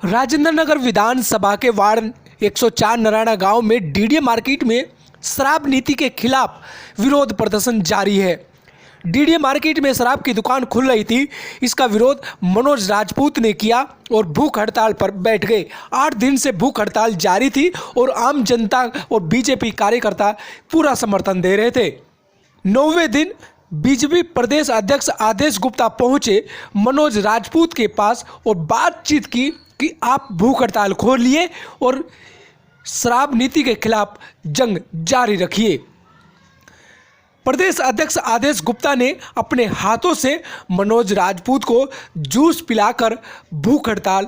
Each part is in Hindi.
राजेंद्र नगर विधानसभा के वार्ड 104 नारायणा गांव में डीडीए मार्केट में शराब नीति के खिलाफ विरोध प्रदर्शन जारी है। डीडीए मार्केट में शराब की दुकान खुल रही थी, इसका विरोध मनोज राजपूत ने किया और भूख हड़ताल पर बैठ गए। 8 दिन से भूख हड़ताल जारी थी और आम जनता और बीजेपी कार्यकर्ता पूरा समर्थन दे रहे थे। 9वें दिन बीजेपी प्रदेश अध्यक्ष आदेश गुप्ता पहुंचे मनोज राजपूत के पास और बातचीत की कि आप भूख हड़ताल खोल लिए और शराब नीति के खिलाफ जंग जारी रखिए। प्रदेश अध्यक्ष आदेश गुप्ता ने अपने हाथों से मनोज राजपूत को जूस पिलाकर भूख हड़ताल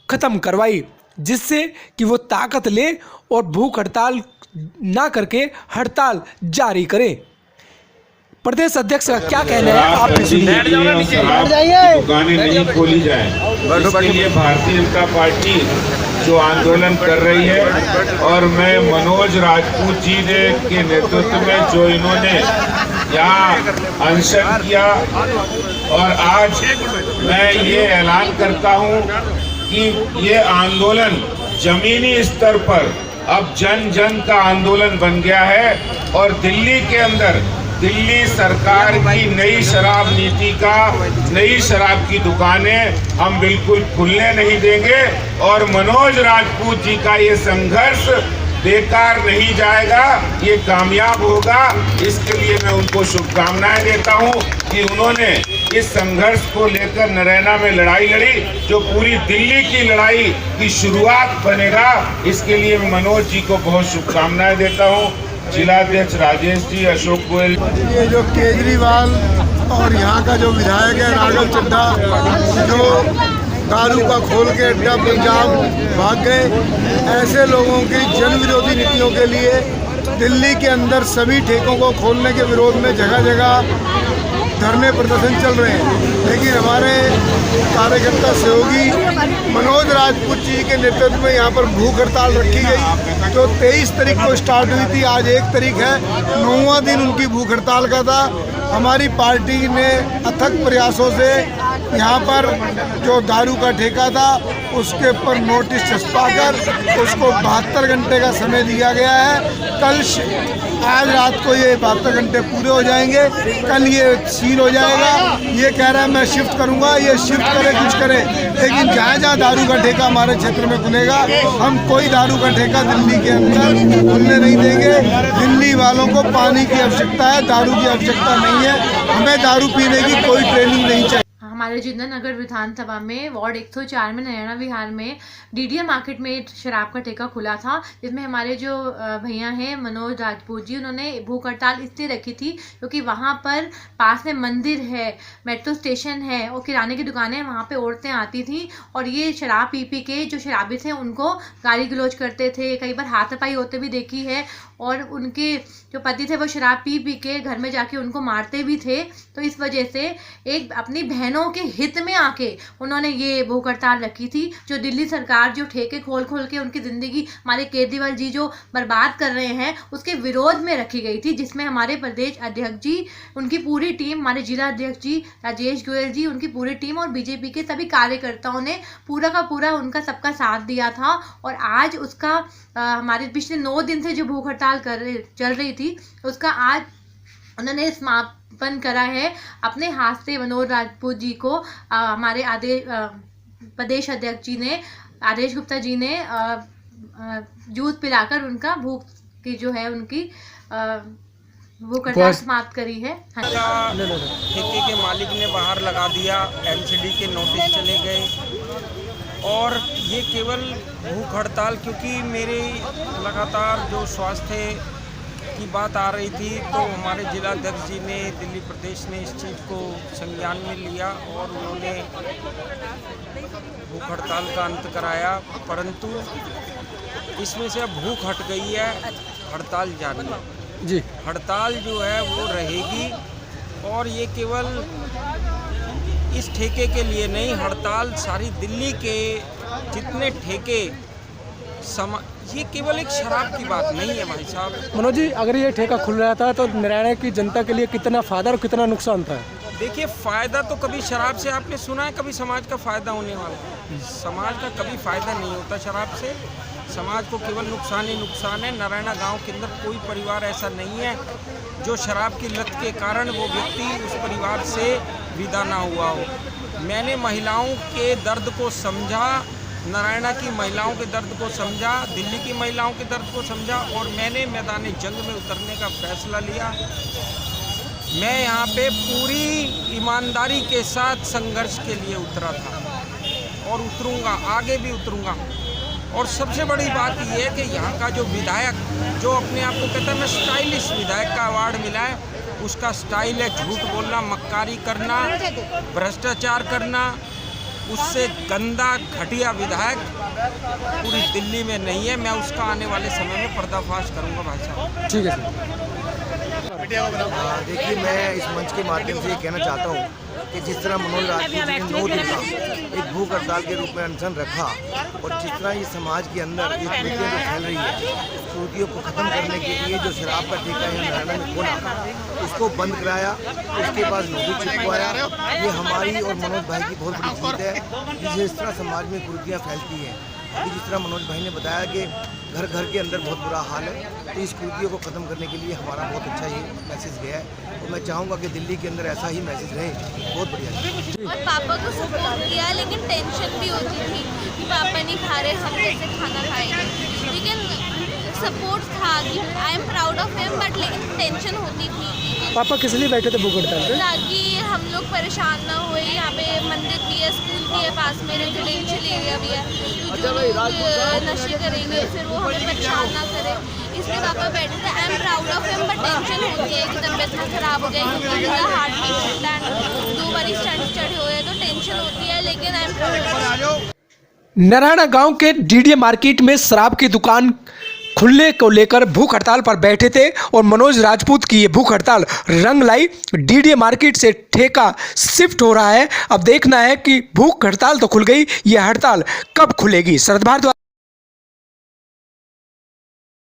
खत्म करवाई, जिससे कि वो ताकत ले और भूख हड़ताल ना करके हड़ताल जारी करें। प्रदेश अध्यक्ष का क्या कहना है, आप भी सुनिए। दुकानें नहीं खोली जाए, इसके लिए भारतीय जनता पार्टी जो आंदोलन कर रही है और मैं मनोज राजपूत जी के नेतृत्व में जो इन्होंने यहाँ अनशन किया और आज मैं ये ऐलान करता हूँ कि ये आंदोलन जमीनी स्तर पर अब जन जन का आंदोलन बन गया है और दिल्ली के अंदर दिल्ली सरकार की नई शराब नीति का नई शराब की दुकानें हम बिल्कुल खुलने नहीं देंगे और मनोज राजपूत जी का ये संघर्ष बेकार नहीं जाएगा, ये कामयाब होगा। इसके लिए मैं उनको शुभकामनाएं देता हूं कि उन्होंने इस संघर्ष को लेकर नारायणा में लड़ाई लड़ी, जो पूरी दिल्ली की लड़ाई की शुरुआत बनेगा। इसके लिए मनोज जी को बहुत शुभकामनाएं देता हूं। जिलाध्यक्ष राजेश जी, अशोक गोयल। ये जो केजरीवाल और यहाँ का जो विधायक है राघव चड्ढा, जो दारू का खोल के अड्डा पंजाब भाग गए, ऐसे लोगों की जन विरोधी नीतियों के लिए दिल्ली के अंदर सभी ठेकों को खोलने के विरोध में जगह जगह धरने प्रदर्शन चल रहे हैं। लेकिन हमारे कार्यकर्ता सहयोगी मनोज राजपूत जी के नेतृत्व में यहाँ पर भूख हड़ताल रखी गई, जो 23 तारीख को स्टार्ट हुई थी। आज 1 तारीख है, 9वां दिन उनकी भूख हड़ताल का था। हमारी पार्टी ने अथक प्रयासों से यहाँ पर जो दारू का ठेका था उसके ऊपर नोटिस छपवाकर उसको 72 घंटे का समय दिया गया है। आज रात को ये 72 घंटे पूरे हो जाएंगे, कल ये सील हो जाएगा। ये कह रहा है मैं शिफ्ट करूंगा, ये शिफ्ट करे कुछ करे, लेकिन जहाँ जहाँ दारू का ठेका हमारे क्षेत्र में खुलेगा, हम कोई दारू का ठेका दिल्ली के अंदर खुलने नहीं देंगे। दिल्ली वालों को पानी की आवश्यकता है, दारू की आवश्यकता नहीं है। हमें दारू पीने की कोई ट्रेनिंग नहीं चाहिए। हमारे राजेंद्र नगर विधानसभा में वार्ड 104 में नारायणा विहार में डीडीए मार्केट में शराब का ठेका खुला था, जिसमें हमारे जो भैया हैं मनोज राजपूत जी, उन्होंने भूख हड़ताल इसलिए रखी थी क्योंकि वहाँ पर पास में मंदिर है, मेट्रो स्टेशन है और किराने की दुकानें, वहाँ पे औरतें आती थी और ये शराब पी पी के जो शराबी थे उनको गाली गलौज करते थे, कई बार हाथापाई होते भी देखी है और उनके जो पति थे वो शराब पी पी के घर में जाके उनको मारते भी थे। तो इस वजह से एक अपनी बहनों के हित में आके उन्होंने ये भूख हड़ताल रखी थी। जो दिल्ली सरकार जो ठेके खोल खोल के उनकी ज़िंदगी हमारे केजरीवाल जी जो बर्बाद कर रहे हैं उसके विरोध में रखी गई थी, जिसमें हमारे प्रदेश अध्यक्ष जी, उनकी पूरी टीम, हमारे जिला अध्यक्ष जी राजेश गोयल जी, उनकी पूरी टीम और बीजेपी के सभी कार्यकर्ताओं ने पूरा का पूरा उनका सबका साथ दिया था। और आज उसका हमारे पिछले 9 दिन से जो भूख हड़ताल चल रही थी उसका आज उन्होंने समापन करा है। अपने हाथ से मनोज राजपूत जी को हमारे प्रदेश अध्यक्ष जी ने, आदेश गुप्ता जी ने जूस पिलाकर उनका भूख की जो है उनकी भूख हड़ताल समाप्त करी है। ठेके के मालिक ने बाहर लगा दिया, एमसीडी के नोटिस चले गए और ये केवल भूख हड़ताल, क्योंकि मेरे लगातार जो स्वास्थ्य की बात आ रही थी तो हमारे जिलाध्यक्ष जी ने, दिल्ली प्रदेश ने इस चीज़ को संज्ञान में लिया और उन्होंने भूख हड़ताल का अंत कराया। परंतु इसमें से अब भूख हट गई है, हड़ताल जारी है जी। हड़ताल जो है वो रहेगी और ये केवल इस ठेके के लिए नहीं, हड़ताल सारी दिल्ली के जितने ठेके ये केवल एक शराब की बात नहीं है भाई साहब। मनोज जी, अगर ये ठेका खुल रहा था तो नारायणा की जनता के लिए कितना फायदा और कितना नुकसान था? देखिए, फ़ायदा तो कभी शराब से आपने सुना है कभी समाज का फ़ायदा होने वाला? समाज का कभी फ़ायदा नहीं होता शराब से। समाज को केवल नुकसान ही नुकसान है। नारायणा गांव के अंदर कोई परिवार ऐसा नहीं है जो शराब की लत के कारण वो व्यक्ति उस परिवार से विदा ना हुआ हो। मैंने महिलाओं के दर्द को समझा, नारायणा की महिलाओं के दर्द को समझा, दिल्ली की महिलाओं के दर्द को समझा और मैंने मैदान जंग में उतरने का फैसला लिया। मैं यहाँ पे पूरी ईमानदारी के साथ संघर्ष के लिए उतरा था और उतरूँगा, आगे भी उतरूँगा। और सबसे बड़ी बात यह है कि यहाँ का जो विधायक, जो अपने आप को कहता है मैं स्टाइलिश विधायक का अवार्ड मिला है, उसका स्टाइल है झूठ बोलना, मक्कारी करना, भ्रष्टाचार करना। उससे गंदा घटिया विधायक पूरी दिल्ली में नहीं है। मैं उसका आने वाले समय में पर्दाफाश करूंगा भाई साहब। ठीक है सर। देखिए, मैं इस मंच के माध्यम से ये कहना चाहता हूँ कि जिस तरह मनोज राजपूत ने 9 दिन का एक भूख हड़ताल के रूप में अनशन रखा और जिस तरह ये समाज के अंदर ये कुरीतियाँ जो फैल रही है, कुरीतियों को ख़त्म करने के लिए जो शराब का ठेका है नारायणा में खोला, उसको बंद कराया, उसके बाद नोटिस चिपकवाया। ये हमारी और मनोज भाई की बहुत बड़ी जीत है कि जिस तरह समाज में कुरीतियाँ फैलती हैं। अभी जिस तरह मनोज भाई ने बताया कि घर घर के अंदर बहुत बुरा हाल है, तो इस कुरीतियों को ख़त्म करने के लिए हमारा बहुत अच्छा ये मैसेज गया है। तो मैं चाहूँगा कि दिल्ली के अंदर ऐसा ही मैसेज रहे। बहुत बढ़िया। और पापा को सपोर्ट किया, लेकिन टेंशन भी होती थी कि पापा नहीं खा रहे, हम कैसे खाना खाएंगे। लेकिन सपोर्ट था कि I am proud of him, but लेकिन टेंशन होती थी। पापा किस लिए बैठे थे भूख हड़ताल पे? ताकि हम लोग परेशान ना हुए। यहाँ पे मंदिर भी है, स्कूल भी है पास में, रेजिडेंशियल एरिया भी है, तो जो लोग नशे करेंगे फिर वो हमें परेशान ना करे, इसलिए पापा बैठे थे। I am proud of him, but tension होती है कि तबीयत ना खराब हो गई, क्योंकि मेरा हार्ट पेशेंट है, 2 बार स्टंट चढ़े हुए हैं, तो टेंशन होती है। लेकिन आई एम प्राउड। नारायणा गांव के डीडीए मार्केट में शराब की दुकान खुलने को लेकर भूख हड़ताल पर बैठे थे और मनोज राजपूत की ये भूख हड़ताल रंग लाई। डीडीए मार्केट से ठेका शिफ्ट हो रहा है। अब देखना है कि भूख हड़ताल तो खुल गई, ये हड़ताल कब खुलेगी। शरद भारद्वाज।